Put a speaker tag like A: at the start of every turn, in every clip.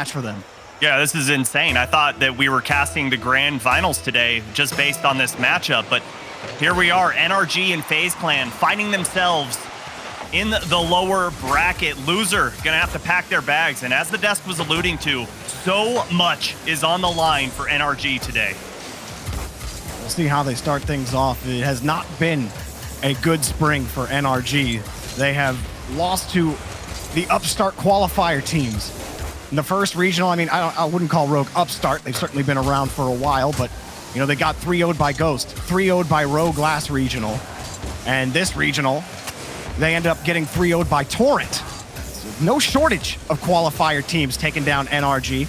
A: match for them.
B: Yeah, this is insane. I thought that we were casting the grand finals today just based on this matchup, but here we are, NRG and FaZe Clan fighting themselves in the lower bracket. Loser gonna have to pack their bags, and as the desk was alluding to, so much is on the line for NRG today.
A: We'll see how they start things off. It has not been a good spring for NRG. They have lost to the upstart qualifier teams. In the first regional, I mean, I wouldn't call Rogue upstart. They've certainly been around for a while, but you know, they got 3-0'd by Ghost, 3-0'd by Rogue last regional, and this regional, they ended up getting 3-0'd by Torrent. So no shortage of qualifier teams taking down NRG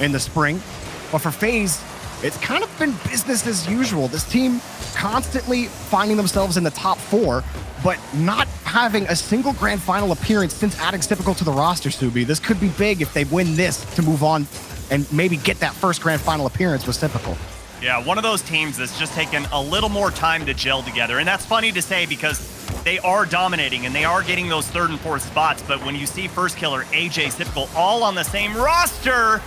A: in the spring, but for FaZe, it's kind of been business as usual. This team constantly finding themselves in the top 4, but not having a single grand final appearance since adding Typical to the roster, Subi. This could be big if they win this to move on and maybe get that first grand final appearance with Typical.
B: Yeah, one of those teams that's just taken a little more time to gel together. And that's funny to say because they are dominating and they are getting those 3rd and 4th spots. But when you see First Killer, AJ, Typical all on the same roster,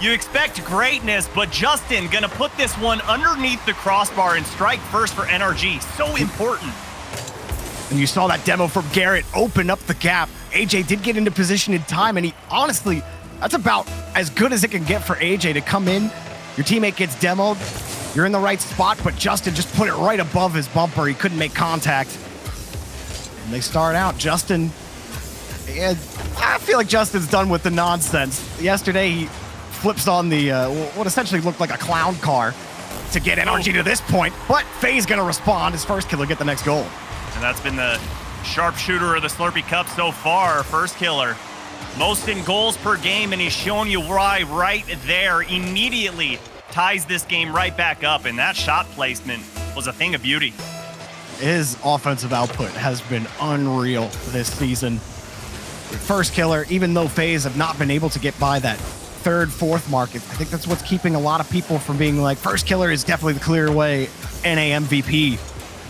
B: you expect greatness, but Justin gonna put this one underneath the crossbar and strike first for NRG. So important.
A: And you saw that demo from Garrett open up the gap. AJ did get into position in time, and he honestly, that's about as good as it can get for AJ to come in. Your teammate gets demoed, you're in the right spot, but Justin just put it right above his bumper. He couldn't make contact. And they start out, Justin, I feel like Justin's done with the nonsense. Yesterday, he flips on the, what essentially looked like a clown car to get NRG to this point, but FaZe gonna respond. His First Killer get the next goal.
B: And that's been the sharpshooter of the Slurpee Cup so far, First Killer. Most in goals per game, and he's showing you why right there. Immediately ties this game right back up, and that shot placement was a thing of beauty.
A: His offensive output has been unreal this season. First Killer, even though FaZe have not been able to get by that 3rd, 4th mark, I think that's what's keeping a lot of people from being like, First Killer is definitely the clear away NA MVP.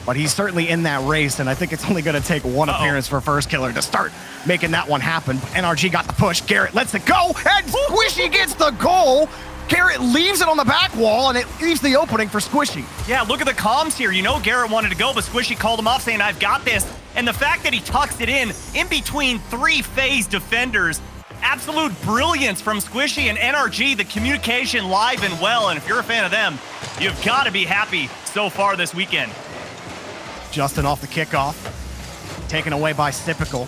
A: But he's certainly in that race, and I think it's only going to take one appearance for First Killer to start making that one happen. But NRG got the push. Garrett lets it go, and Squishy gets the goal. Garrett leaves it on the back wall, and it leaves the opening for Squishy.
B: Yeah, look at the comms here. You know Garrett wanted to go, but Squishy called him off saying, I've got this. And the fact that he tucks it in between 3 FaZe defenders, absolute brilliance from Squishy and NRG. The communication live and well, and if you're a fan of them, you've got to be happy so far this weekend.
A: Justin off the kickoff, taken away by Typical.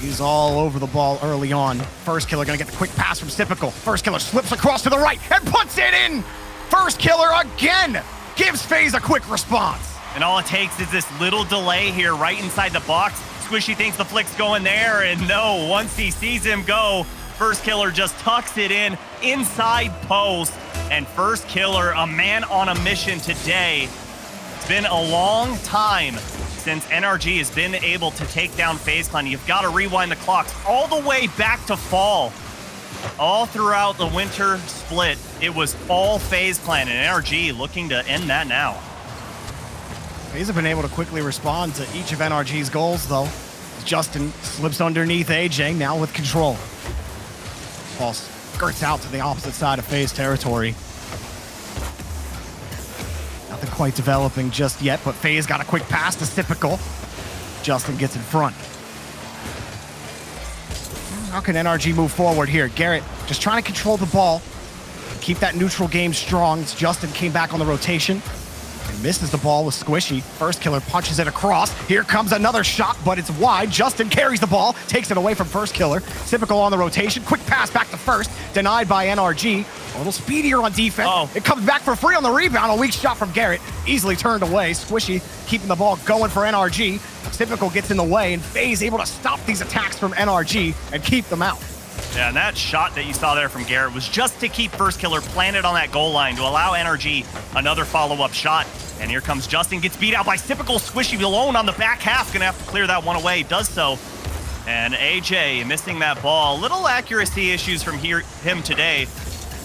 A: He's all over the ball early on. First Killer gonna get the quick pass from Typical. First Killer slips across to the right and puts it in! First Killer again gives FaZe a quick response.
B: And all it takes is this little delay here right inside the box. Squishy thinks the flick's going there, and no, once he sees him go, First Killer just tucks it in inside post. And First Killer, a man on a mission today. It's been a long time since NRG has been able to take down FaZe Clan. You've got to rewind the clocks all the way back to fall. All throughout the winter split, it was all FaZe Clan, and NRG looking to end that now.
A: FaZe have been able to quickly respond to each of NRG's goals, though. Justin slips underneath AJ, now with control. Ball skirts out to the opposite side of FaZe territory. Nothing quite developing just yet, but FaZe got a quick pass to Typical. Justin gets in front. How can NRG move forward here? Garrett just trying to control the ball, keep that neutral game strong. Justin came back on the rotation and misses the ball with Squishy. First Killer punches it across. Here comes another shot, but it's wide. Justin carries the ball, takes it away from First Killer. Typical on the rotation. Quick pass back to First, denied by NRG. A little speedier on defense. It comes back for free on the rebound. A weak shot from Garrett, easily turned away. Squishy keeping the ball going for NRG. Typical gets in the way, and FaZe able to stop these attacks from NRG and keep them out.
B: Yeah, and that shot that you saw there from Garrett was just to keep First Killer planted on that goal line to allow NRG another follow-up shot. And here comes Justin, gets beat out by Typical. Squishy alone on the back half, gonna have to clear that one away, does so. And AJ missing that ball. Little accuracy issues from him today.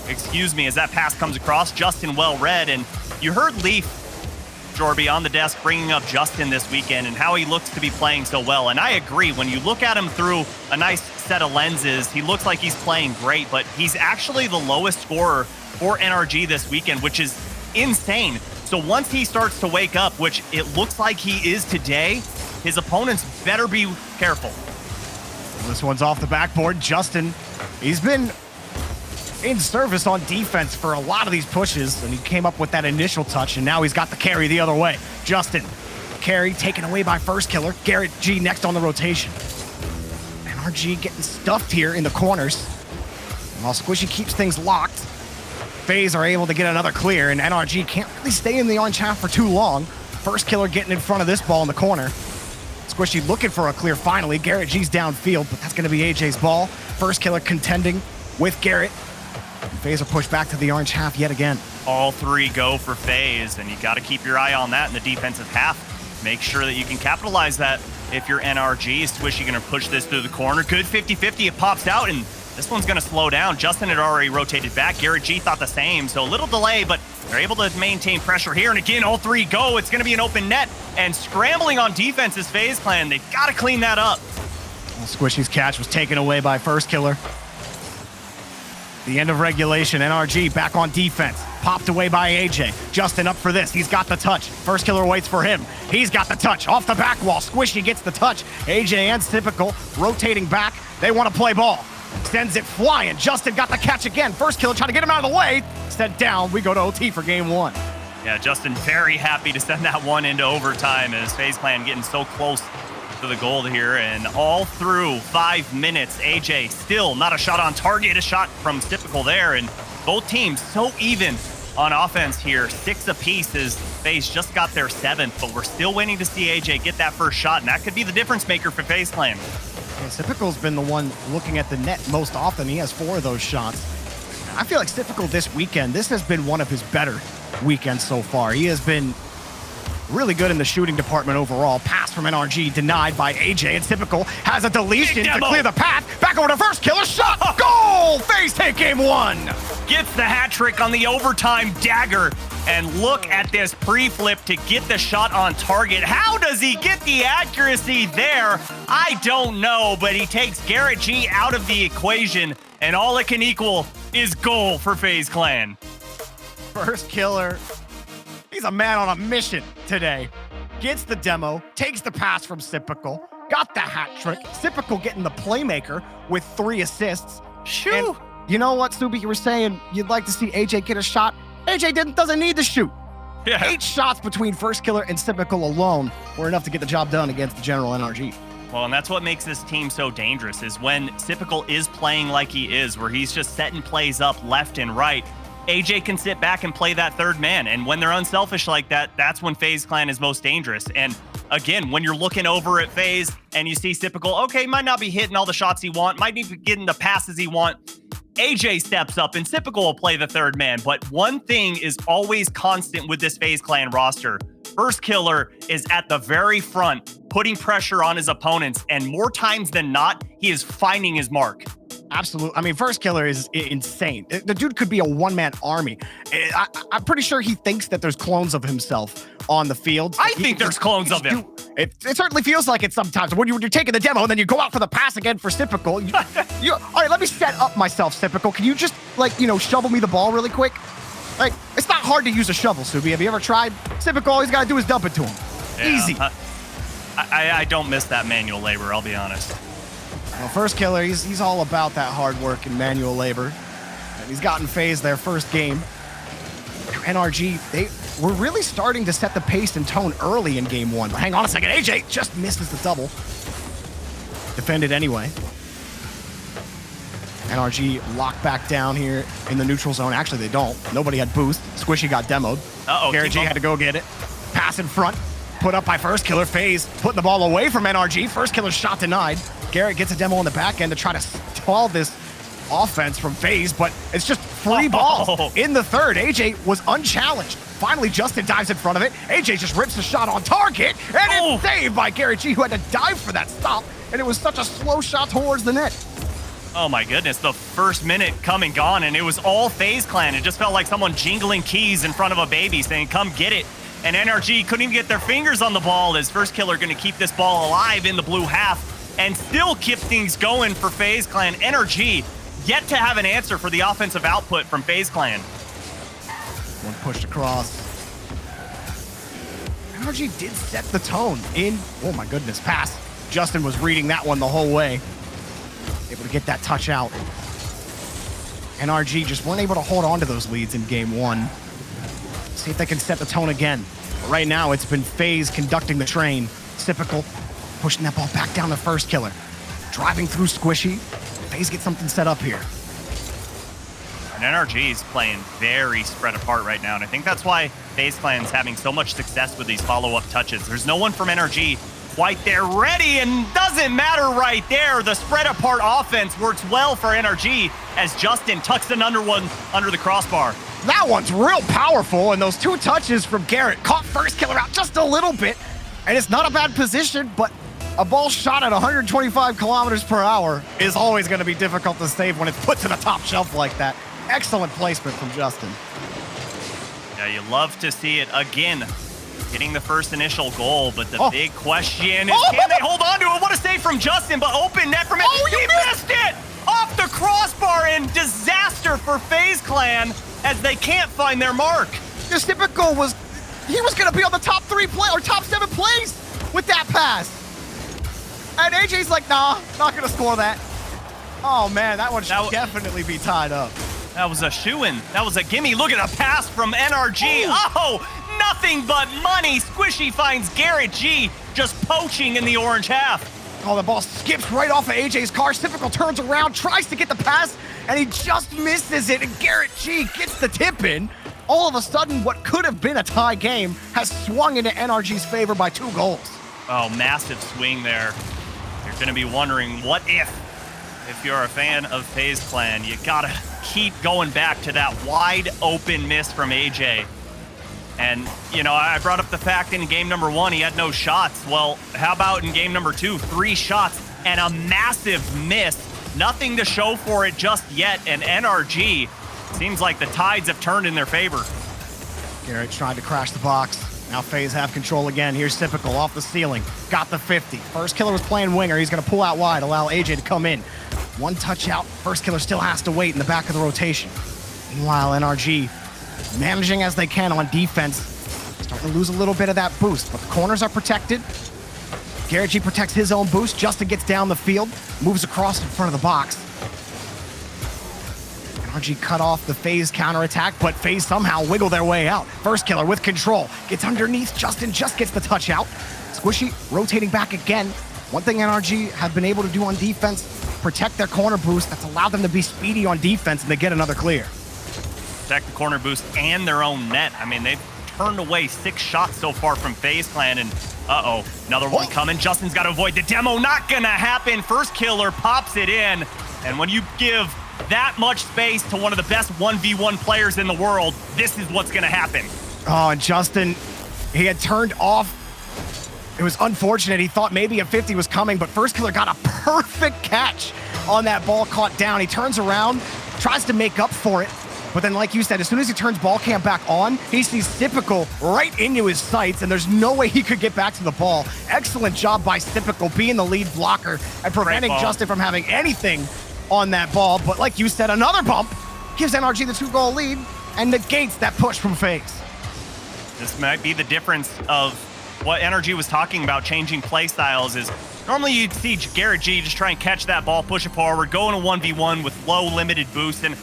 B: Excuse me, as that pass comes across. Justin well read, and you heard Leaf, Jorby, on the desk bringing up Justin this weekend and how he looks to be playing so well. And I agree, when you look at him through a nice set of lenses. He looks like he's playing great, but he's actually the lowest scorer for NRG this weekend, which is insane. So once he starts to wake up, which it looks like he is today, his opponents better be careful.
A: This one's off the backboard. Justin, he's been in service on defense for a lot of these pushes, and he came up with that initial touch, and now he's got the carry the other way. Justin, carry taken away by First Killer. Garrett G next on the rotation. NRG getting stuffed here in the corners. And while Squishy keeps things locked, FaZe are able to get another clear, and NRG can't really stay in the orange half for too long. First Killer getting in front of this ball in the corner. Squishy looking for a clear finally. Garrett G's downfield, but that's going to be AJ's ball. First Killer contending with Garrett. FaZe are pushed back to the orange half yet again.
B: All three go for FaZe, and you got to keep your eye on that in the defensive half. Make sure that you can capitalize that if you're NRG. Squishy going to push this through the corner. Good 50-50. It pops out, and this one's going to slow down. Justin had already rotated back. Garrett G thought the same, so a little delay, but they're able to maintain pressure here. And again, all three go. It's going to be an open net, and scrambling on defense is FaZe Clan. They've got to clean that up.
A: Well, Squishy's catch was taken away by First Killer. The end of regulation, NRG back on defense. Popped away by AJ. Justin up for this. He's got the touch. First Killer waits for him. He's got the touch. Off the back wall. Squishy gets the touch. AJ and Typical rotating back. They want to play ball. Sends it flying. Justin got the catch again. First Killer trying to get him out of the way. Sent down. We go to OT for game one.
B: Yeah, Justin very happy to send that one into overtime as FaZe Clan getting so close to the goal here. And all through 5 minutes, AJ still not a shot on target, a shot from Typical there. And both teams so even on offense here, 6 apiece as FaZe just got their 7th, but we're still waiting to see AJ get that first shot, and that could be the difference maker for FaZe Clan.
A: Yeah, Typical's been the one looking at the net most often. He has 4 of those shots. I feel like Typical this weekend, this has been one of his better weekends so far. He has been really good in the shooting department overall. Pass from NRG denied by AJ, and Typical has a deletion to clear the path. Back over to First Killer, shot, goal! FaZe take game one.
B: Gets the hat trick on the overtime dagger, and look at this pre-flip to get the shot on target. How does he get the accuracy there? I don't know, but he takes Garrett G out of the equation, and all it can equal is goal for FaZe Clan.
A: First Killer, he's a man on a mission today. Gets the demo, takes the pass from Typical, got the hat trick. Typical getting the playmaker with 3 assists.
B: Shoo!
A: And you know what, Subi, you were saying you'd like to see AJ get a shot. AJ doesn't need to shoot.
B: Yeah.
A: 8 shots between First Killer and Typical alone were enough to get the job done against the general NRG.
B: Well, and that's what makes this team so dangerous, is when Typical is playing like he is, where he's just setting plays up left and right, AJ can sit back and play that third man. And when they're unselfish like that, that's when FaZe Clan is most dangerous. And again, when you're looking over at FaZe and you see Typical, okay, might not be hitting all the shots he want, might be getting the passes he want, AJ steps up and Typical will play the third man. But one thing is always constant with this FaZe Clan roster. First Killer is at the very front, putting pressure on his opponents, and more times than not, he is finding his mark.
A: Absolutely. I mean, First Killer is insane. The dude could be a one-man army. I'm pretty sure he thinks that there's clones of himself on the field.
B: I think there's clones of him.
A: It certainly feels like it sometimes. When you're taking the demo and then you go out for the pass again for Typical. All right, let me set up myself, Typical. Can you just, shovel me the ball really quick? Like, it's not hard to use a shovel, Subi. Have you ever tried? Typical, all he's got to do is dump it to him.
B: Yeah,
A: Easy.
B: I don't miss that manual labor, I'll be honest.
A: Well, First Killer, he's all about that hard work and manual labor. And he's gotten FaZe their first game. NRG, they were really starting to set the pace and tone early in game one. But hang on a second, AJ just misses the double. Defended anyway. NRG locked back down here in the neutral zone. Actually, they don't. Nobody had boost. Squishy got demoed. Garrett G had to go get it. Pass in front. Put up by First Killer. FaZe putting the ball away from NRG. First Killer shot denied. Garrett gets a demo on the back end to try to stall this offense from FaZe, but it's just free balls in the third. AJ was unchallenged. Finally, Justin dives in front of it. AJ just rips the shot on target, and it's saved by Garrett G, who had to dive for that stop, and it was such a slow shot towards the net.
B: Oh my goodness, the first minute come and gone, and it was all FaZe Clan. It just felt like someone jingling keys in front of a baby saying, come get it. And NRG couldn't even get their fingers on the ball as First Killer going to keep this ball alive in the blue half. and still keep things going for FaZe Clan. NRG yet to have an answer for the offensive output from FaZe Clan.
A: One pushed across. NRG did set the tone in, oh my goodness, pass. Justin was reading that one the whole way. Able to get that touch out. NRG just weren't able to hold on to those leads in game one. See if they can set the tone again. But right now, it's been FaZe conducting the train. Typical, pushing that ball back down to first killer. Driving through Squishy. FaZe get something set up here.
B: And NRG is playing very spread apart right now, and I think that's why FaZe Clan's having so much success with these follow-up touches. There's no one from NRG quite there ready, and doesn't matter right there. The spread apart offense works well for NRG as Justin tucks another one under the crossbar.
A: That one's real powerful, and those two touches from Garrett caught first killer out just a little bit, and it's not a bad position, but a ball shot at 125 kilometers per hour is always going to be difficult to save when it's put to the top shelf like that. Excellent placement from Justin.
B: Yeah, you love to see it again. Getting the first initial goal, but the big question is, can they hold on to it? What a save from Justin, but open net from it. He missed it! Off the crossbar, and disaster for FaZe Clan as they can't find their mark.
A: This typical was, he was going to be on the top 3 play or top 7 plays with that pass. And AJ's like, nah, not going to score that. Oh man, that one should definitely be tied up.
B: That was a shoo-in. That was a gimme. Look at the pass from NRG. Oh, nothing but money. Squishy finds Garrett G just poaching in the orange half.
A: Oh, the ball skips right off of AJ's car. Typical turns around, tries to get the pass, and he just misses it, and Garrett G gets the tip in. All of a sudden, what could have been a tie game has swung into NRG's favor by 2 goals.
B: Oh, massive swing there. You're going to be wondering, what if you're a fan of FaZe Clan, you gotta keep going back to that wide open miss from AJ. And, you know, I brought up the fact in game number 1, he had no shots. Well, how about in game number 2, 3 shots and a massive miss? Nothing to show for it just yet, and NRG, seems like the tides have turned in their favor.
A: Garrett tried to crash the box. Now FaZe have control again. Here's Typical off the ceiling. Got the 50. First killer was playing winger. He's going to pull out wide, allow AJ to come in. One touch out. First killer still has to wait in the back of the rotation. Meanwhile, NRG managing as they can on defense. Starting to lose a little bit of that boost, but the corners are protected. Garrett G protects his own boost. Justin gets down the field, moves across in front of the box. NRG cut off the FaZe counterattack, but FaZe somehow wiggle their way out. First killer with control. Gets underneath. Justin just gets the touch out. Squishy rotating back again. One thing NRG have been able to do on defense, protect their corner boost. That's allowed them to be speedy on defense, and they get another clear.
B: Protect the corner boost and their own net. I mean, they've turned away 6 shots so far from FaZe Clan, and another one coming. Justin's got to avoid the demo. Not gonna happen. First killer pops it in, and when you give that much space to one of the best 1v1 players in the world, this is what's gonna happen.
A: Oh, and Justin, he had turned off. It was unfortunate. He thought maybe a 50 was coming, but First Killer got a perfect catch on that ball caught down. He turns around, tries to make up for it, but then like you said, as soon as he turns ball cam back on, he sees Typical right into his sights, and there's no way he could get back to the ball. Excellent job by Typical being the lead blocker and preventing Justin from having anything on that ball. But like you said, another bump gives NRG the 2-goal lead and negates that push from FaZe.
B: This might be the difference of what NRG was talking about, changing play styles. Is normally you'd see Garrett G just try and catch that ball, push it forward, go in a 1v1 with low limited boost, and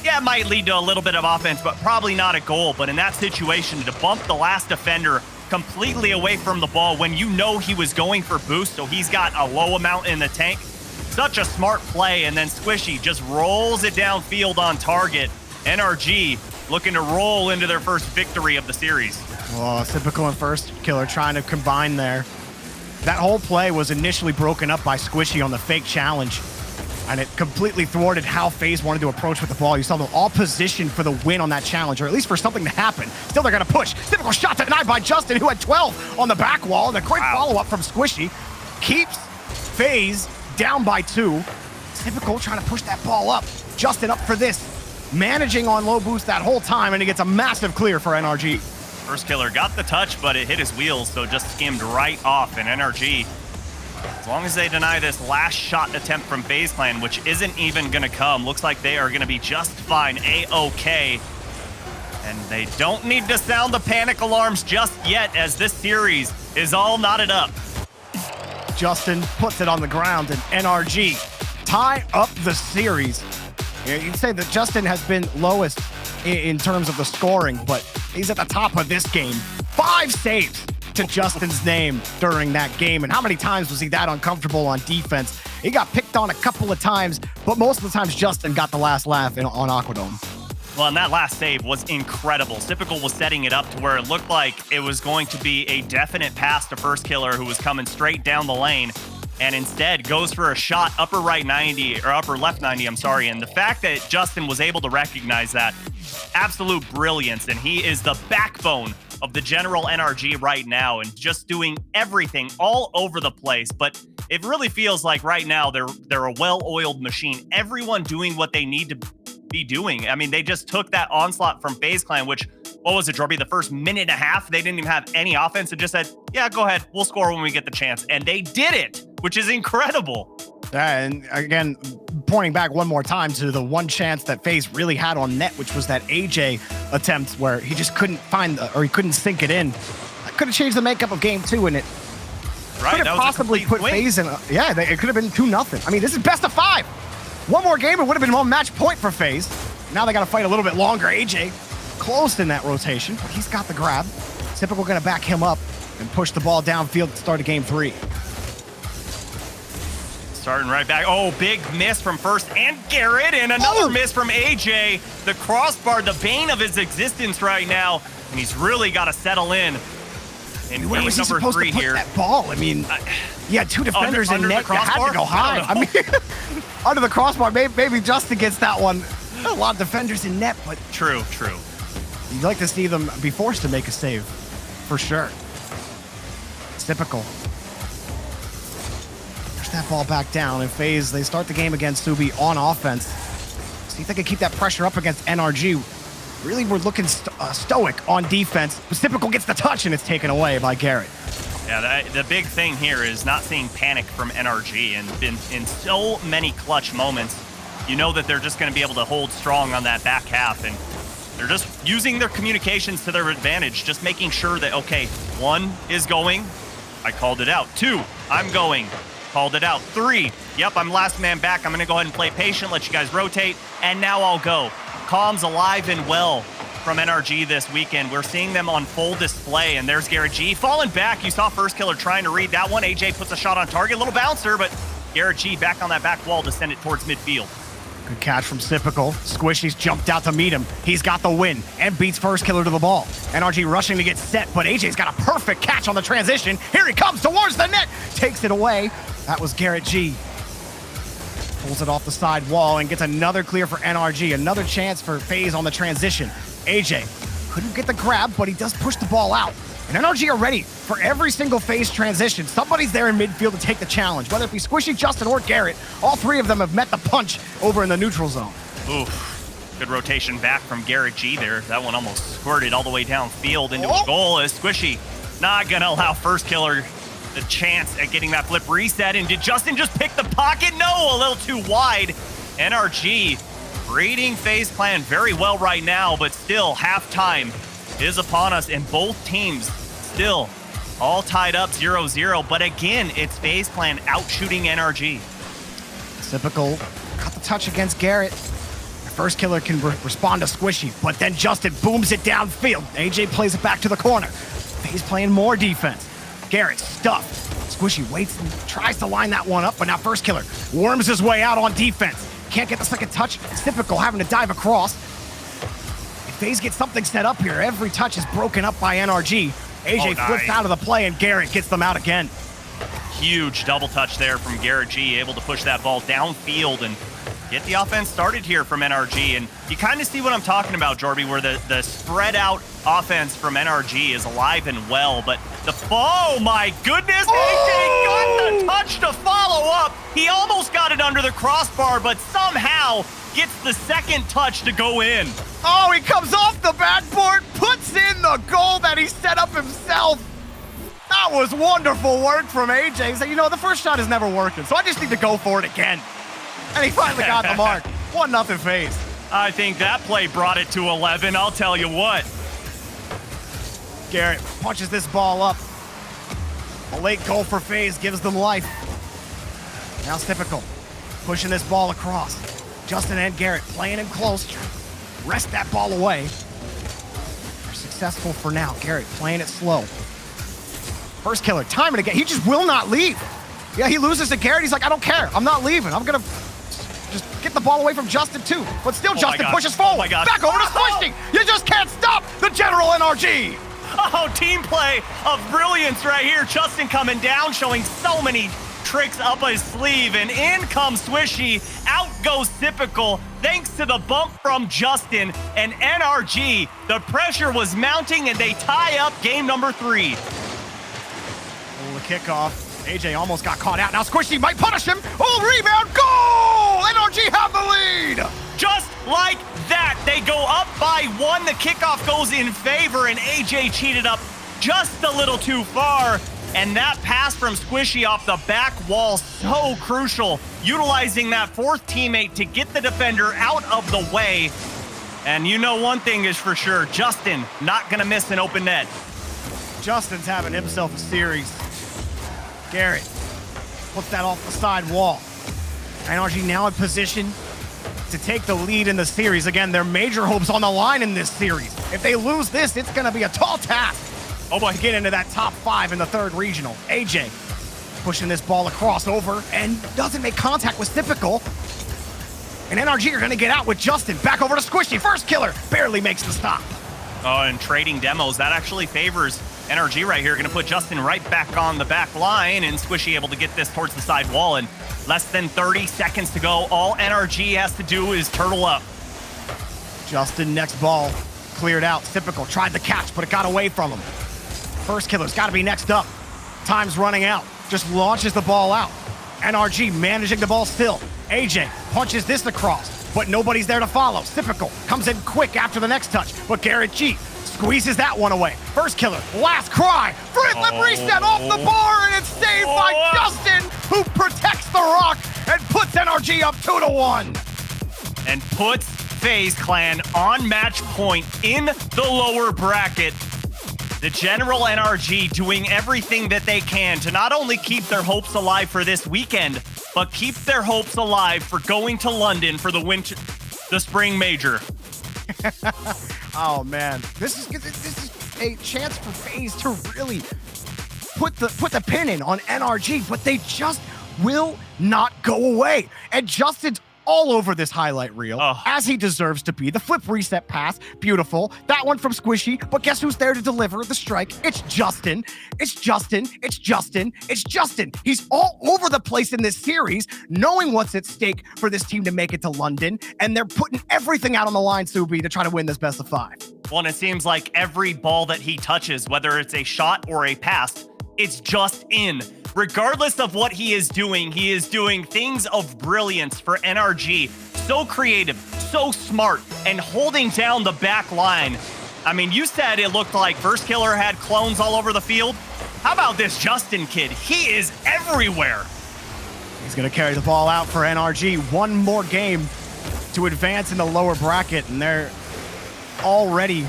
B: yeah, it might lead to a little bit of offense, but probably not a goal. But in that situation, to bump the last defender completely away from the ball when you know he was going for boost, so he's got a low amount in the tank, such a smart play. And then Squishy just rolls it downfield on target. NRG looking to roll into their first victory of the series.
A: Oh, Typical and First Killer trying to combine there. That whole play was initially broken up by Squishy on the fake challenge, and it completely thwarted how FaZe wanted to approach with the ball. You saw them all positioned for the win on that challenge, or at least for something to happen. Still, they're going to push. Typical shot denied by Justin, who had 12 on the back wall, and a great follow-up from Squishy. Keeps FaZe down by 2. Typical trying to push that ball up. Justin up for this. Managing on low boost that whole time, and he gets a massive clear for NRG.
B: First Killer got the touch, but it hit his wheels, so just skimmed right off, and NRG As long as they deny this last shot attempt from FaZe Clan, which isn't even going to come, looks like they are going to be just fine, A-OK. And they don't need to sound the panic alarms just yet, as this series is all knotted up.
A: Justin puts it on the ground, and NRG tie up the series. You can say that Justin has been lowest in terms of the scoring, but he's at the top of this game. 5 saves to Justin's name during that game. And how many times was he that uncomfortable on defense? He got picked on a couple of times, but most of the times Justin got the last laugh on Aquadome.
B: Well, and that last save was incredible. Typical was setting it up to where it looked like it was going to be a definite pass to First Killer, who was coming straight down the lane, and instead goes for a shot upper right 90, or upper left 90, I'm sorry. And the fact that Justin was able to recognize that, absolute brilliance, and he is the backbone of the general NRG right now, and just doing everything all over the place. But it really feels like right now they're a well-oiled machine. Everyone doing what they need to be doing. I mean, they just took that onslaught from FaZe Clan, which, what was it, Jorby? The first minute and a half, they didn't even have any offense and just said, yeah, go ahead, we'll score when we get the chance. And they did it, which is incredible.
A: And again, pointing back one more time to the one chance that FaZe really had on net, which was that AJ attempt where he just couldn't find, or he couldn't sink it in. That could have changed the makeup of game 2, and it could have possibly put FaZe in. Yeah, it could have been 2-0. I mean, this is best of 5. One more game, it would have been one match point for FaZe. Now they got to fight a little bit longer. AJ close in that rotation, but he's got the grab. Typical going to back him up and push the ball downfield at the start of game 3.
B: Starting right back. Oh, big miss from First and Garrett, and another miss from AJ. The crossbar, the bane of his existence right now, and he's really got to settle in. And
A: where was he supposed to put that ball? I mean, he had 2 defenders in net that had to go high. I mean, under the crossbar, maybe Justin gets that one. A lot of defenders in net, but
B: true.
A: You'd like to see them be forced to make a save, for sure. It's typical. Push that ball back down, and FaZe, they start the game against Subi on offense. See if they can keep that pressure up against NRG. Really, we're looking stoic on defense. But Typical gets the touch, and it's taken away by Garrett.
B: Yeah, the big thing here is not seeing panic from NRG, and been in so many clutch moments. You know that they're just going to be able to hold strong on that back half, and they're just using their communications to their advantage, just making sure that, okay, 1 is going, I called it out. 2, I'm going, called it out. 3, yep, I'm last man back. I'm going to go ahead and play patient, let you guys rotate, and now I'll go. Calm's alive and well from NRG this weekend. We're seeing them on full display, and there's Garrett G falling back. You saw First Killer trying to read that one. AJ puts a shot on target, a little bouncer, but Garrett G back on that back wall to send it towards midfield.
A: Good catch from Typical. Squishy's jumped out to meet him. He's got the win and beats First Killer to the ball. NRG rushing to get set, but AJ's got a perfect catch on the transition. Here he comes towards the net. Takes it away. That was Garrett G. Pulls it off the side wall and gets another clear for NRG. Another chance for FaZe on the transition. AJ couldn't get the grab, but he does push the ball out. And NRG are ready for every single FaZe transition. Somebody's there in midfield to take the challenge, whether it be Squishy, Justin, or Garrett. All 3 of them have met the punch over in the neutral zone.
B: Oof. Good rotation back from Garrett G there. That one almost squirted all the way downfield into a goal, as Squishy not going to allow First Killer the chance at getting that flip reset. And did Justin just pick the pocket? No, a little too wide. NRG reading FaZe Clan very well right now, but still halftime is upon us, and both teams still all tied up 0-0. But again, it's FaZe Clan out shooting NRG.
A: Typical got the touch against Garrett. First Killer can respond to Squishy, but then Justin booms it downfield. AJ plays it back to the corner. FaZe playing more defense. Garrett stuffed. Squishy waits and tries to line that one up, but now First Killer worms his way out on defense. Can't get the second touch. It's Typical having to dive across. If FaZe gets something set up here, every touch is broken up by NRG. AJ flips out of the play, and Garrett gets them out again.
B: Huge double touch there from Garrett G, able to push that ball downfield and get the offense started here from NRG. And you kind of see what I'm talking about, Jorby, where the spread out offense from NRG is alive and well, but oh my goodness, AJ got the touch to follow up. He almost got it under the crossbar, but somehow gets the second touch to go in.
A: Oh, he comes off the backboard, puts in the goal that he set up himself. That was wonderful work from AJ. He said, you know, the first shot is never working, so I just need to go for it again. And he finally got the mark. 1-0 FaZe.
B: I think that play brought it to 11, I'll tell you what.
A: Garrett punches this ball up. A late goal for FaZe gives them life. Now it's typical. Pushing this ball across. Justin and Garrett playing him close. Wrest that ball away. They're successful for now. Garrett playing it slow. First killer, timing again. He just will not leave. Yeah, he loses to Garrett. He's like, I don't care. I'm not leaving. I'm going to just get the ball away from Justin, too. But still, Justin pushes forward.
B: Oh, my God.
A: Back over to Squishy. You just can't stop the General NRG.
B: Oh, team play of brilliance right here. Justin coming down, showing so many tricks up his sleeve, and in comes Swishy. Out goes Typical, thanks to the bump from Justin and NRG. The pressure was mounting, and they tie up game number 3.
A: Oh, the kickoff. AJ almost got caught out. Now Squishy might punish him. Oh, rebound, goal! NRG have the lead!
B: Just like that, they go up by 1. The kickoff goes in favor, and AJ cheated up just a little too far. And that pass from Squishy off the back wall, so crucial. Utilizing that 4th teammate to get the defender out of the way. And you know one thing is for sure, Justin not gonna miss an open net.
A: Justin's having himself a series. Garrett puts that off the side wall. NRG now in position to take the lead in the series. Again, their major hopes on the line in this series. If they lose this, it's gonna be a tall task. Oh boy, to get into that top 5 in the 3rd regional. AJ pushing this ball across over and doesn't make contact with Typical. And NRG are gonna get out with Justin. Back over to Squishy. First killer barely makes the stop.
B: Oh, and trading demos, that actually favors NRG right here. Gonna put Justin right back on the back line, and Squishy able to get this towards the side wall. And less than 30 seconds to go. All NRG has to do is turtle up.
A: Justin, next ball, cleared out. Typical tried the catch, but it got away from him. First killer's got to be next up. Time's running out. Just launches the ball out. NRG managing the ball still. AJ punches this across, but nobody's there to follow. Typical comes in quick after the next touch, but Garrett G squeezes that one away. First killer, last cry. Free flip reset off the bar, and it's saved by Justin, who protects the rock and puts NRG up 2-1.
B: And puts FaZe Clan on match point in the lower bracket. The General NRG doing everything that they can to not only keep their hopes alive for this weekend, but keep their hopes alive for going to London for the spring major.
A: Oh man, this is a chance for FaZe to really put the pin in on NRG, but they just will not go away. And Justin's all over this highlight reel, as he deserves to be. The flip reset pass, beautiful. That one from Squishy, but guess who's there to deliver the strike? It's Justin. It's Justin. It's Justin. It's Justin. He's all over the place in this series, knowing what's at stake for this team to make it to London, and they're putting everything out on the line, Subi, to try to win this best of 5.
B: Well, and it seems like every ball that he touches, whether it's a shot or a pass, it's just in. Regardless of what he is doing things of brilliance for NRG. So creative, so smart, and holding down the back line. I mean, you said it looked like First Killer had clones all over the field. How about this Justin kid? He is everywhere.
A: He's going to carry the ball out for NRG. One more game to advance in the lower bracket, and they're already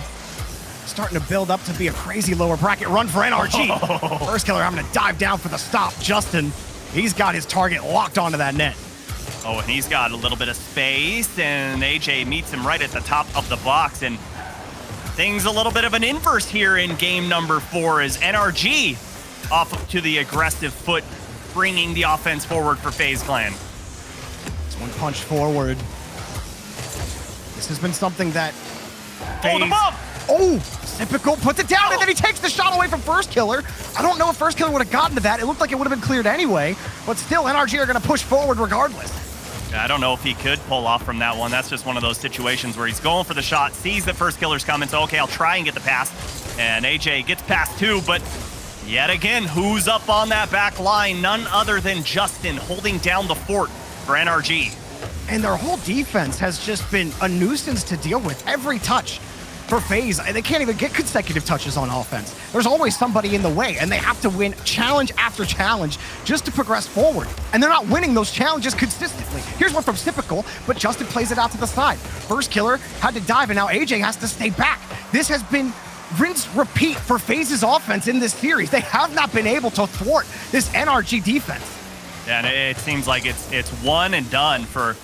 A: starting to build up to be a crazy lower bracket run for NRG. First killer, I'm going to dive down for the stop. Justin, he's got his target locked onto that net.
B: Oh, and he's got a little bit of space, and AJ meets him right at the top of the box, and things a little bit of an inverse here in game number 4 as NRG off to the aggressive foot, bringing the offense forward for FaZe Clan.
A: This one punched forward. This has been something that
B: Hold him up!
A: Oh, Typical puts it down, and then he takes the shot away from First Killer. I don't know if First Killer would have gotten to that. It looked like it would have been cleared anyway, but still, NRG are going to push forward regardless.
B: I don't know if he could pull off from that one. That's just one of those situations where he's going for the shot, sees that First Killer's coming, so okay, I'll try and get the pass. And AJ gets past 2, but yet again, who's up on that back line? None other than Justin holding down the fort for NRG.
A: And their whole defense has just been a nuisance to deal with. Every touch for FaZe. They can't even get consecutive touches on offense. There's always somebody in the way, and they have to win challenge after challenge just to progress forward. And they're not winning those challenges consistently. Here's one from Typical, but Justin plays it out to the side. First killer had to dive, and now AJ has to stay back. This has been rinse repeat for FaZe's offense in this series. They have not been able to thwart this NRG defense.
B: Yeah, and it seems like it's one and done for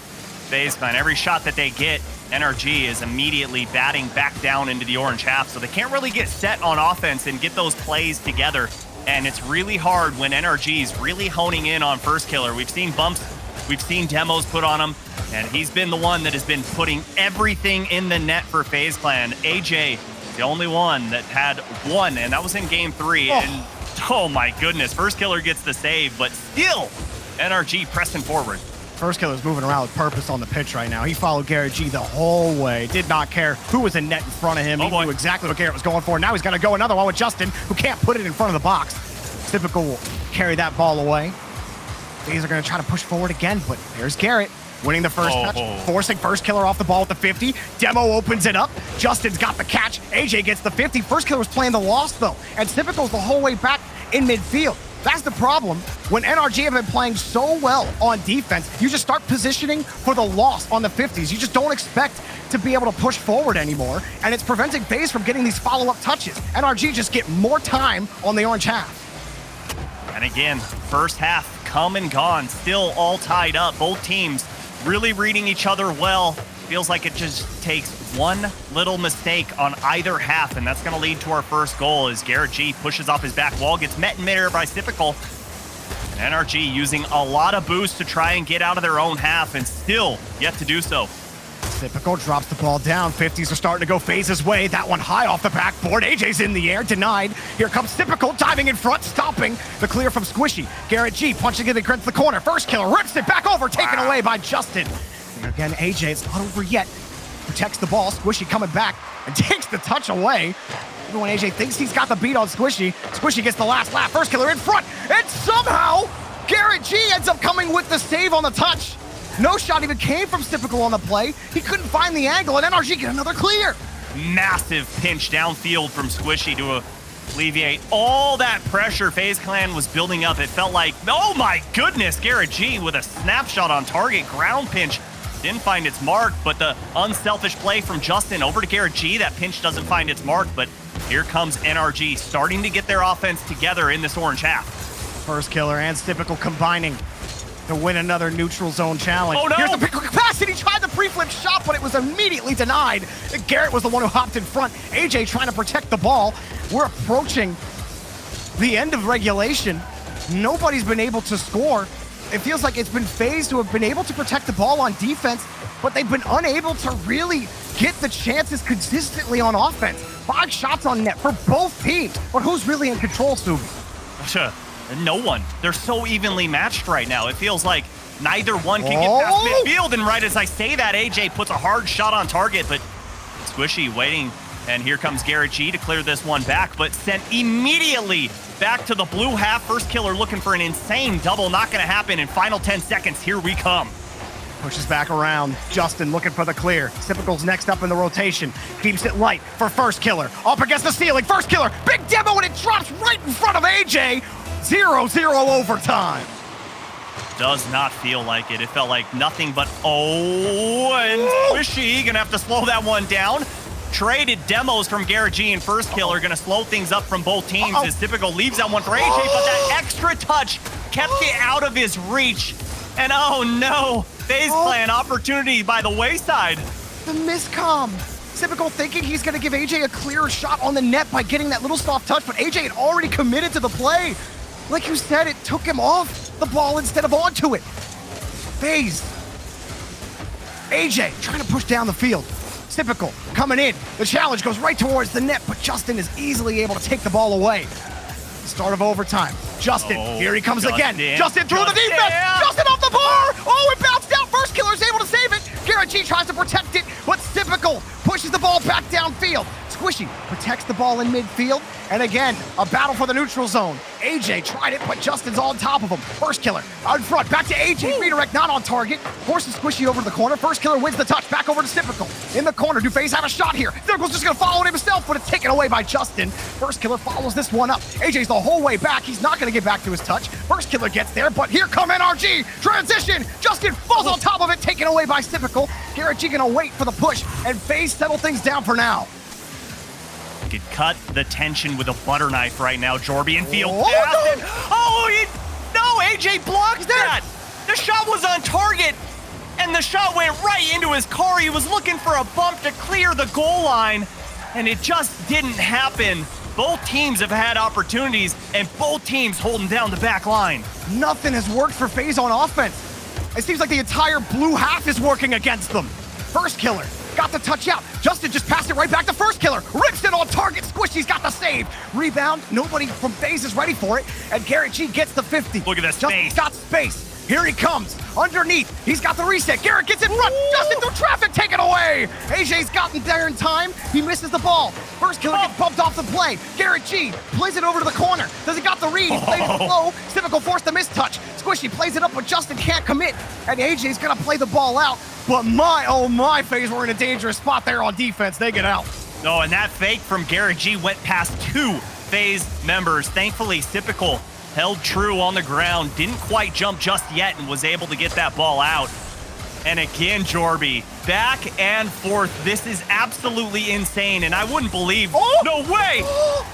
B: FaZe Clan. Every shot that they get, NRG is immediately batting back down into the orange half, so they can't really get set on offense and get those plays together. And it's really hard when NRG is really honing in on first killer. We've seen bumps, we've seen demos put on him, and he's been the one that has been putting everything in the net for FaZe Clan. AJ, the only one that had one, and that was in game 3. And oh my goodness, first killer gets the save, but still NRG pressing forward.
A: First killer's moving around with purpose on the pitch right now. He followed Garrett G the whole way. Did not care who was in net in front of him. He knew exactly what Garrett was going for. Now he's gonna go another one with Justin, who can't put it in front of the box. Typical will carry that ball away. FaZe are gonna try to push forward again, but there's Garrett winning the first touch, forcing first killer off the ball with the 50. Demo opens it up. Justin's got the catch. AJ gets the 50. First killer was playing the loss though, and Typical's the whole way back in midfield. That's the problem. When NRG have been playing so well on defense, you just start positioning for the loss on the 50s. You just don't expect to be able to push forward anymore, and it's preventing FaZe from getting these follow-up touches. NRG just get more time on the orange half.
B: And again, first half come and gone, still all tied up. Both teams really reading each other well. Feels like it just takes one little mistake on either half, and that's going to lead to our first goal as Garrett G pushes off his back wall, gets met in midair by Typical. And NRG using a lot of boost to try and get out of their own half, and still yet to do so.
A: Typical drops the ball down. 50s are starting to go FaZe's way. That one high off the backboard. AJ's in the air, denied. Here comes Typical, diving in front, stopping the clear from Squishy. Garrett G punching it against the corner. First killer rips it back over, taken away by Justin. And again, AJ, it's not over yet. Protects the ball. Squishy coming back and takes the touch away. Even when AJ thinks he's got the beat on Squishy, Squishy gets the last lap. First killer in front, and somehow Garrett G ends up coming with the save on the touch. No shot even came from Typical on the play. He couldn't find the angle, and NRG get another clear.
B: Massive pinch downfield from Squishy to alleviate all that pressure FaZe Clan was building up. It felt like, oh my goodness, Garrett G with a snapshot on target, ground pinch. Didn't find its mark, but the unselfish play from Justin over to Garrett G, that pinch doesn't find its mark, but here comes NRG starting to get their offense together in this orange half.
A: First killer and Typical combining to win another neutral zone challenge.
B: Oh no!
A: Here's the pick capacity, tried the pre-flip shot, but it was immediately denied. Garrett was the one who hopped in front. AJ trying to protect the ball. We're approaching the end of regulation. Nobody's been able to score. It feels like it's been FaZe who have been able to protect the ball on defense, but they've been unable to really get the chances consistently on offense. 5 shots on net for both teams, but who's really in control, Subi?
B: No one. They're so evenly matched right now. It feels like neither one can get past midfield, and right as I say that, AJ puts a hard shot on target, but Squishy waiting, and here comes Garrett G to clear this one back, but sent immediately back to the blue half. First killer looking for an insane double, not gonna happen in final 10 seconds. Here we come.
A: Pushes back around. Justin looking for the clear. Typical's next up in the rotation. Keeps it light for first killer. Up against the ceiling. First killer. Big demo, and it drops right in front of AJ. 0-0 overtime.
B: Does not feel like it. It felt like nothing but and Squishy gonna have to slow that one down. Traded demos from Garrett G and first killer, gonna slow things up from both teams as Typical leaves that one for AJ, but that extra touch kept it out of his reach. And oh no, FaZe Clan opportunity by the wayside.
A: The miscomm. Typical thinking he's gonna give AJ a clearer shot on the net by getting that little soft touch, but AJ had already committed to the play. Like you said, it took him off the ball instead of onto it. FaZe. AJ trying to push down the field. Typical coming in. The challenge goes right towards the net, but Justin is easily able to take the ball away. Start of overtime. Justin, here he comes again. Justin through the defense. Justin off the bar. Oh, it bounced out. First killer's able to save it. Garrett G tries to protect it, but Typical pushes the ball back downfield. Squishy protects the ball in midfield. And again, a battle for the neutral zone. AJ tried it, but Justin's on top of him. First Killer out in front, back to AJ. Redirect not on target. Forces Squishy over to the corner. First Killer wins the touch, back over to Typical. In the corner, do FaZe have a shot here? Typical's just gonna follow it himself, but it's taken away by Justin. First Killer follows this one up. AJ's the whole way back. He's not gonna get back to his touch. First Killer gets there, but here come NRG. Transition, Justin falls on top of it, taken away by Typical. Garrett G gonna wait for the push, and FaZe settle things down for now.
B: Could cut the tension with a butter knife right now, Jorby, and field.
A: Oh,
B: fast.
A: no.
B: No, AJ blocked that. The shot was on target, and the shot went right into his car. He was looking for a bump to clear the goal line, and it just didn't happen. Both teams have had opportunities, and both teams holding down the back line.
A: Nothing has worked for FaZe on offense. It seems like the entire blue half is working against them. First Killer got the touch out. Justin just passed it right back to First Killer. Rips it on target. Squishy's got the save. Rebound. Nobody from FaZe is ready for it. And Garrett G gets the 50.
B: Look at this
A: Justin's
B: space.
A: got space. Here he comes. Underneath. He's got the reset. Garrett gets in front. Justin through traffic. Taken away. AJ's gotten there in time. He misses the ball. First Killer gets bumped off the play. Garrett G plays it over to the corner. Does he got the read? He plays it low. Typical forced the mistouch. Squishy plays it up, but Justin can't commit. And AJ's gonna play the ball out. But oh my, FaZe were in a dangerous spot there on defense. They get out.
B: Oh, and that fake from Garrett G went past 2 FaZe members. Thankfully, Typical held true on the ground, didn't quite jump just yet, and was able to get that ball out. And again, Jorby, back and forth. This is absolutely insane, and I wouldn't believe.
A: Oh!
B: No way!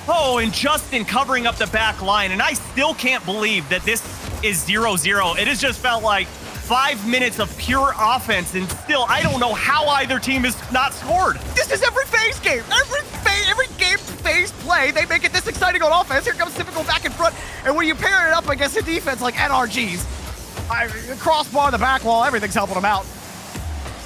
B: Oh, and Justin covering up the back line, and I still can't believe that this is 0-0. It has just felt like 5 minutes of pure offense, and still, I don't know how either team has not scored.
A: This is every FaZe game. Every game FaZe play, they make it this exciting on offense. Here comes Typical back in front, and when you pair it up against a defense like NRG's, crossbar, the back wall, everything's helping them out.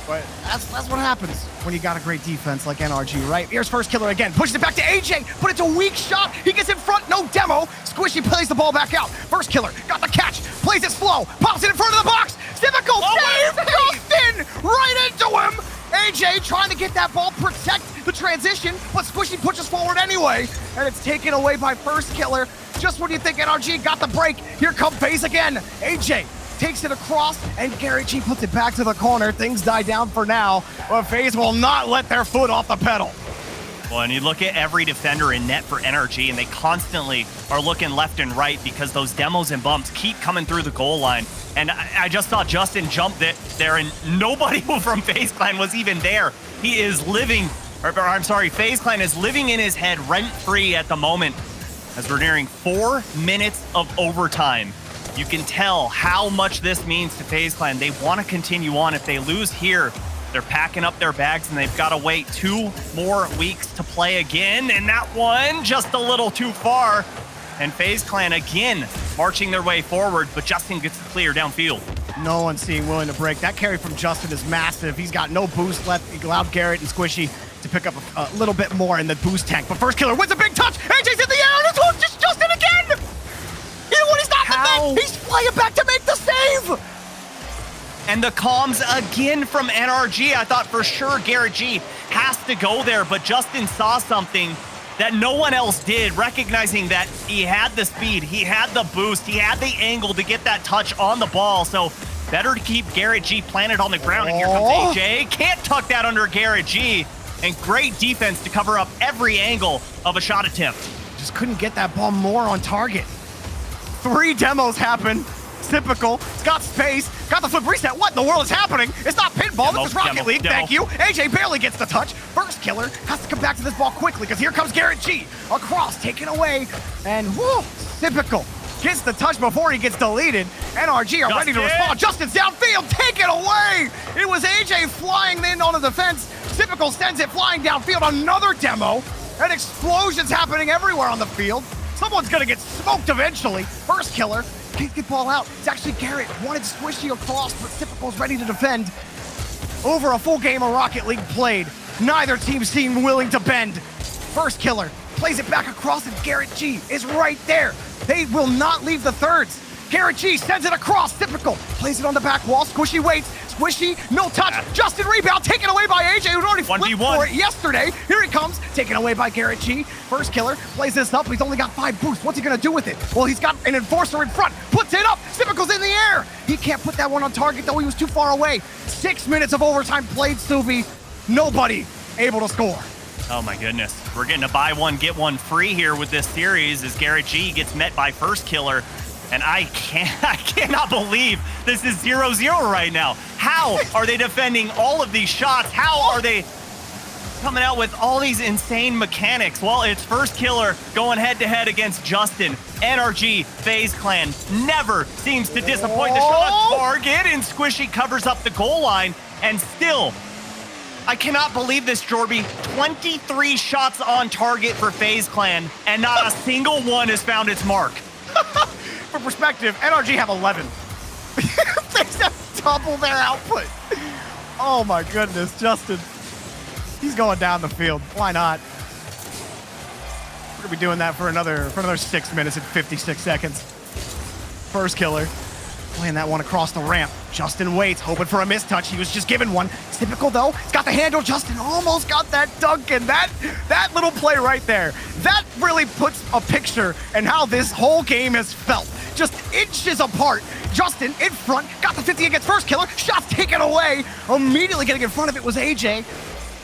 A: But that's what happens when you got a great defense like NRG, right? Here's First Killer again, pushes it back to AJ, but it's a weak shot. He gets in front, no demo. Squishy plays the ball back out. First Killer got the catch, plays it slow, pops it in front of the box. Typical save, Justin right into him. AJ trying to get that ball, protect the transition, but Squishy pushes forward anyway, and it's taken away by First Killer. Just when you think NRG got the break, here come FaZe again. AJ takes it across, and Garrett G puts it back to the corner. Things die down for now, but FaZe will not let their foot off the pedal.
B: Well, and you look at every defender in net for NRG, and they constantly are looking left and right because those demos and bumps keep coming through the goal line. And I just saw Justin jump there, and nobody from FaZe Clan was even there. He is living, or I'm sorry, FaZe Clan is living in his head rent-free at the moment as we're nearing 4 minutes of overtime. You can tell how much this means to FaZe Clan. They want to continue on. If they lose here, they're packing up their bags, and they've got to wait 2 more weeks to play again. And that one just a little too far. And FaZe Clan again marching their way forward, but Justin gets the clear downfield.
A: No one seemed willing to break. That carry from Justin is massive. He's got no boost left. He allowed Garrett and Squishy to pick up a little bit more in the boost tank. But First Killer wins a big touch. AJ's in the air, and it's just Justin again. You know what? He's not the thing. He's flying back to make the save.
B: And the comms again from NRG. I thought for sure Garrett G has to go there, but Justin saw something that no one else did, recognizing that he had the speed, he had the boost, he had the angle to get that touch on the ball. So better to keep Garrett G planted on the ground. And here comes AJ. Can't tuck that under Garrett G. And great defense to cover up every angle of a shot attempt.
A: Just couldn't get that ball more on target. 3 demos happen. Typical. It's got space. Got the flip reset. What in the world is happening? It's not pinball. This is Rocket League. Thank you. AJ barely gets the touch. First Killer has to come back to this ball quickly because here comes Garrett G. Across, taken away. And whoo, Typical gets the touch before he gets deleted. NRG are ready to respond. Justin's downfield. Take it away. It was AJ flying in on the defense. Typical sends it flying downfield. Another demo. And explosions happening everywhere on the field. Someone's going to get smoked eventually. First Killer can't get ball out. It's actually Garrett. Wanted Squishy across, but Typical's ready to defend. Over a full game of Rocket League played, neither team seemed willing to bend. First Killer plays it back across, and Garrett G is right there. They will not leave the thirds. Garrett G sends it across. Typical plays it on the back wall. Squishy waits. Squishy, no touch. Justin rebound, taken away by AJ, who'd already flipped
B: 1v1.
A: for it yesterday. Here he comes, taken away by Garrett G. First killer, plays this up. He's only got 5 boosts. What's he gonna do with it? Well, he's got an enforcer in front, puts it up. Typical's in the air. He can't put that one on target, though. He was too far away. 6 minutes of overtime played, Subi. Nobody able to score.
B: Oh my goodness. We're getting a buy one, get one free here with this series as Garrett G gets met by first killer. And I cannot believe this is 0-0 right now. How are they defending all of these shots? How are they coming out with all these insane mechanics? Well, it's first killer going head to head against Justin. NRG, FaZe Clan never seems to disappoint. The shot on target, and Squishy covers up the goal line, and still, I cannot believe this, Jorby. 23 shots on target for FaZe Clan, and not a single one has found its mark.
A: For perspective, NRG have 11. FaZe have double their output. Oh my goodness, Justin. He's going down the field. Why not? We're gonna be doing that for another 6 minutes and 56 seconds. First killer. Playing that one across the ramp. Justin waits, hoping for a mistouch. He was just given one. It's typical though. He's got the handle. Justin almost got that dunk, and that little play right there, that really puts a picture in how this whole game has felt. Just inches apart. Justin in front, got the 50 against first killer. Shots taken away. Immediately getting in front of it was AJ.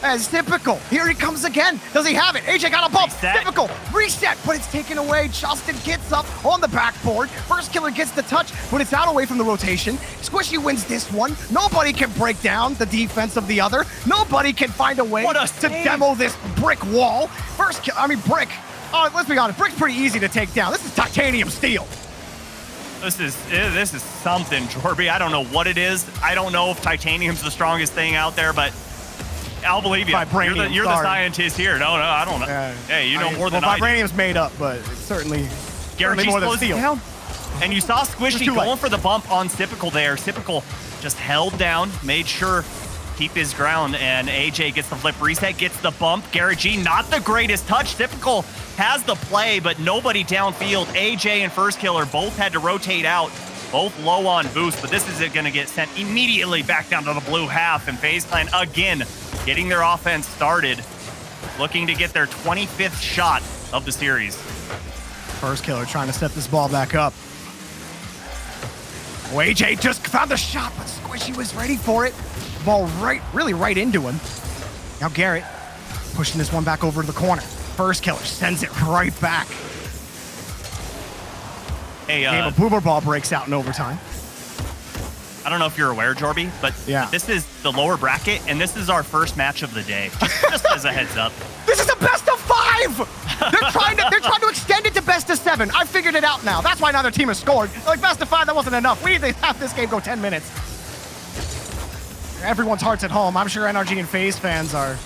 A: As typical, here he comes again. Does he have it? AJ got a bump.
B: Reset.
A: Typical, reset, but it's taken away. Justin gets up on the backboard. First killer gets the touch, but it's out away from the rotation. Squishy wins this one. Nobody can break down the defense of the other. Nobody can find a way to demo this brick wall. Brick. Let's be honest, brick's pretty easy to take down. This is titanium steel.
B: This is something, Jorby. I don't know what it is. I don't know if titanium's the strongest thing out there, but I'll believe you. You're the scientist here. No, I don't know. Hey, you know more than I do.
A: Vibranium's made up, but it's certainly more than steel.
B: Down. And you saw Squishy going for the bump on Typical there. Typical just held down, made sure keep his ground, and AJ gets the flip reset, gets the bump. Garrett G, not the greatest touch. Typical has the play, but nobody downfield. AJ and first killer both had to rotate out, both low on boost, but this is going to get sent immediately back down to the blue half, and FaZe Clan again getting their offense started, looking to get their 25th shot of the series.
A: First killer trying to set this ball back up. Oh, AJ just found the shot, but Squishy was ready for it. Ball really right into him. Now Garrett pushing this one back over to the corner. First killer sends it right back.
B: Hey,
A: Game of boomer ball breaks out in overtime.
B: I don't know if you're aware, Jorby, but this is the lower bracket, and this is our first match of the day. Just as a heads up.
A: This is a best of 5! They're trying to extend it to best of 7. I figured it out now. That's why neither team has scored. Like, best of 5, that wasn't enough. We need to have this game go 10 minutes. Everyone's heart's at home. I'm sure NRG and FaZe fans are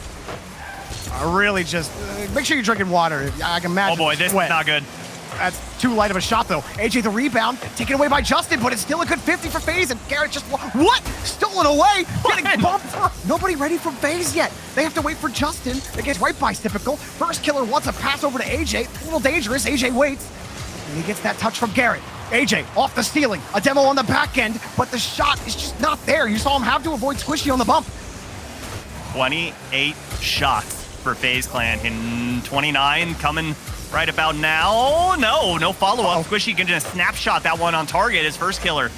A: really just... make sure you're drinking water. I can imagine.
B: Oh boy, this is not good.
A: That's too light of a shot, though. AJ the rebound, taken away by Justin, but it's still a good 50 for FaZe, and Garrett just... What? Stolen away! Getting bumped. Nobody ready for FaZe yet. They have to wait for Justin. It gets right by Typical. First killer wants a pass over to AJ. A little dangerous. AJ waits, and he gets that touch from Garrett. AJ off the ceiling. A demo on the back end, but the shot is just not there. You saw him have to avoid Squishy on the bump.
B: 28 shots for FaZe Clan, and 29 coming right about now. No follow-up. Squishy can just snapshot that one on target. His first killer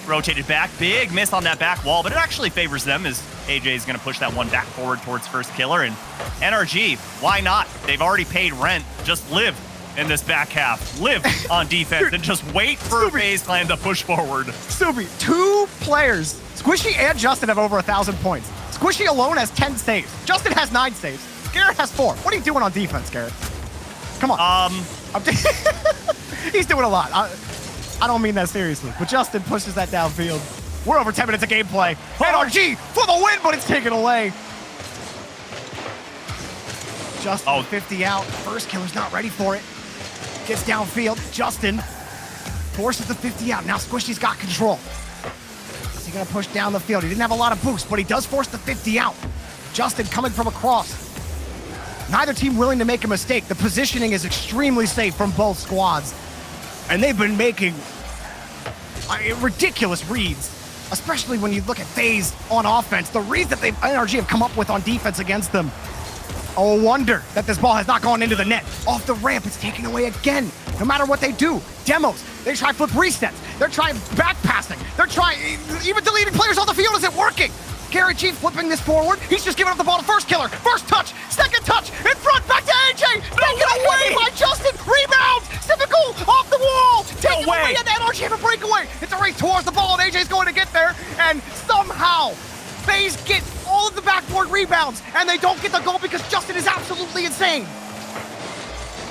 B: rotated back. Big miss on that back wall, but it actually favors them as AJ is going to push that one back forward towards first killer. And NRG, why not? They've already paid rent. Just live in this back half. Live on defense and just wait for FaZe Clan to push forward.
A: Subi, 2 players, Squishy and Justin, have over 1,000 points. Squishy alone has 10 saves. Justin has 9 saves. Garrett has 4. What are you doing on defense, Garrett? Come on. He's doing a lot. I don't mean that seriously, but Justin pushes that downfield. We're over 10 minutes of gameplay. NRG for the win, but it's taken away. Justin 50 out. First killer's not ready for it. Gets downfield. Justin forces the 50 out. Now Squishy's got control. Is he gonna push down the field? He didn't have a lot of boost, but he does force the 50 out. Justin coming from across. Neither team willing to make a mistake. The positioning is extremely safe from both squads. And they've been making ridiculous reads especially when you look at FaZe on offense. The reason that NRG have come up with on defense against them. Oh, wonder that this ball has not gone into the net. Off the ramp, it's taken away again. No matter what they do, demos, they try flip resets. They're trying back passing. They're trying, even deleting players on the field isn't working. Garrett G flipping this forward. He's just giving up the ball to first killer. First touch, second touch, in front, back to AJ. Taken away by Justin. Rebound, typical off the wall. Taken away, and NRG have a breakaway. It's a race towards the ball, and AJ's going to get there. And somehow, FaZe get all of the backboard rebounds, and they don't get the goal because Justin is absolutely insane.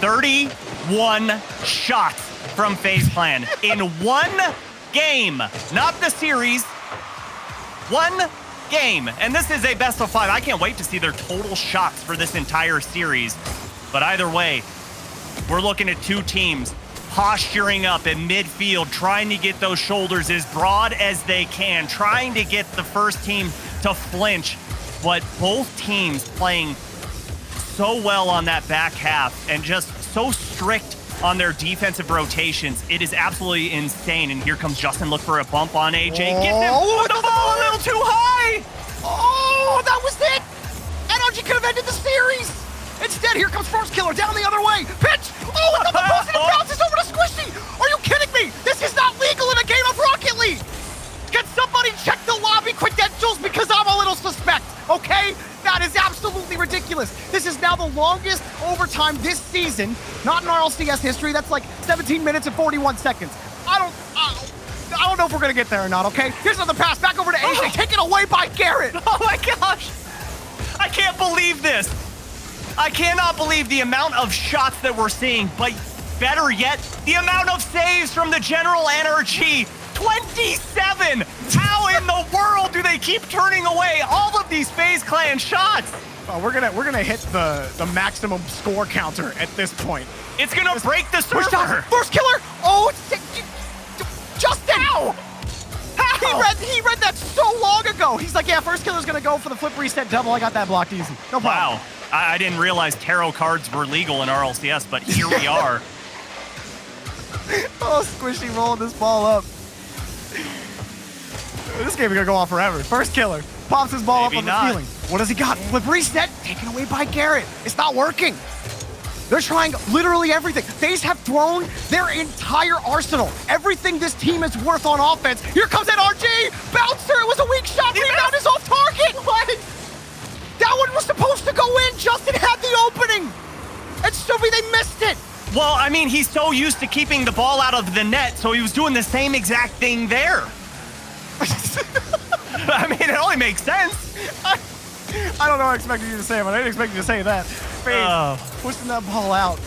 B: 31 shots from FaZe Clan in one game, not the series. One game, and this is a best of 5. I can't wait to see their total shots for this entire series. But either way, we're looking at two teams posturing up in midfield, trying to get those shoulders as broad as they can, trying to get the first team to flinch. But both teams playing so well on that back half and just so strict on their defensive rotations. It is absolutely insane. And here comes Justin, look for a bump on AJ. Get him with the ball a little too high.
A: Oh, that was it. NRG could have ended the series. Instead, here comes first killer down the other way. Pitch. Oh, it's on the post and it bounces over to Squishy. Are you kidding me? This is not legal in a game of Rocket League. Can somebody check the lobby credentials because I'm a little suspect, okay? That is absolutely ridiculous. This is now the longest overtime this season, not in RLCS history. That's like 17 minutes and 41 seconds. I don't know if we're gonna get there or not, okay? Here's another pass back over to AJ, taken away by Garrett.
B: Oh my gosh. I can't believe this. I cannot believe the amount of shots that we're seeing, but better yet, the amount of saves from the general NRG. 27! How in the world do they keep turning away all of these FaZe Clan shots?
A: Oh, we're gonna hit the maximum score counter at this point.
B: It's gonna break the server.
A: First killer! Oh, Justin! How? He read that so long ago. He's like, yeah, first killer's gonna go for the flip reset double. I got that blocked easy. No problem.
B: Wow. I didn't realize tarot cards were legal in RLCS, but here we are.
A: Oh, Squishy rolling this ball up. This game is gonna go on forever. First killer pops his ball up on the ceiling. What does he got? Flip reset, taken away by Garrett. It's not working. They're trying literally everything. FaZe have thrown their entire arsenal. Everything this team is worth on offense. Here comes NRG. Bouncer, it was a weak shot. Rebound is off target. What? That one was supposed to go in. Justin had the opening. And Sophie, they missed it.
B: Well, I mean, he's so used to keeping the ball out of the net, so he was doing the same exact thing there. I mean, it only makes sense.
A: I don't know what I expected you to say, but I didn't expect you to say that. FaZe pushing that ball out.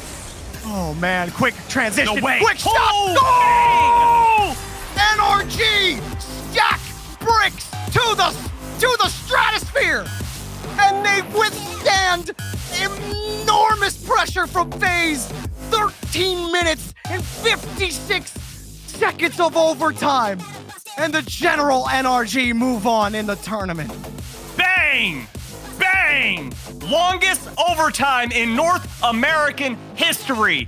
A: Oh, man. Quick transition.
B: No way.
A: Quick shot.
B: Oh,
A: NRG stack bricks to the stratosphere. And they withstand enormous pressure from FaZe. 13 minutes and 56 seconds of overtime. And the general NRG move on in the tournament.
B: Bang! Bang! Longest overtime in North American history.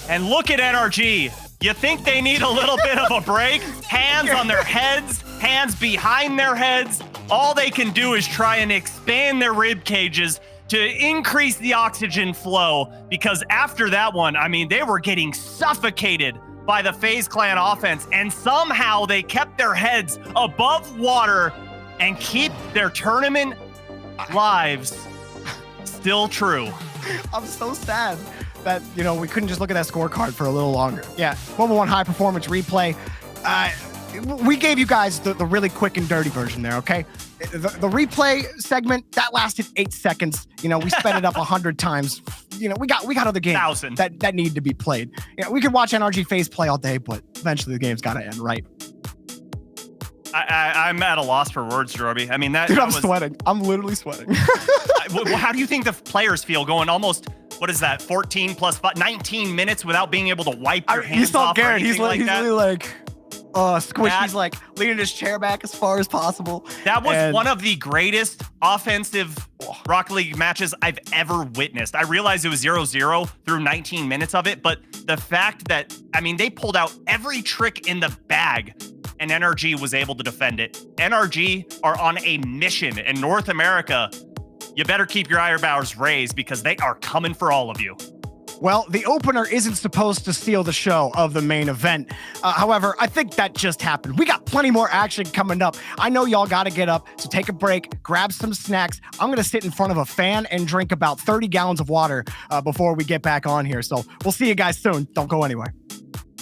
B: And look at NRG. You think they need a little bit of a break? Hands on their heads, hands behind their heads. All they can do is try and expand their rib cages to increase the oxygen flow, because after that one, I mean, they were getting suffocated by the FaZe Clan offense, and somehow they kept their heads above water and keep their tournament lives still true.
A: I'm so sad that, you know, we couldn't just look at that scorecard for a little longer. Yeah, 1v1 high performance replay. We gave you guys the really quick and dirty version there, okay? The replay segment, that lasted 8 seconds. You know, we sped it up 100 times. You know, we got other games
B: 1,000
A: that need to be played. You know, we could watch NRG FaZe play all day, but eventually the game's got to end, right?
B: I'm at a loss for words, Jorby. I mean,
A: Dude, I'm sweating. I'm literally sweating.
B: How do you think the players feel going almost, what is that, 14 plus 5, 19 minutes without being able to wipe your hands off or anything
A: he's
B: like that?
A: Really like... Squishy's like leaning his chair back as far as possible.
B: That was one of the greatest offensive Rocket League matches I've ever witnessed. I realized it was 0-0 through 19 minutes of it, but the fact that, I mean, they pulled out every trick in the bag and NRG was able to defend it. NRG are on a mission in North America. You better keep your eyebrows raised because they are coming for all of you.
A: Well, the opener isn't supposed to steal the show of the main event. However, I think that just happened. We got plenty more action coming up. I know y'all got to get up, so take a break, grab some snacks. I'm going to sit in front of a fan and drink about 30 gallons of water before we get back on here. So we'll see you guys soon. Don't go anywhere.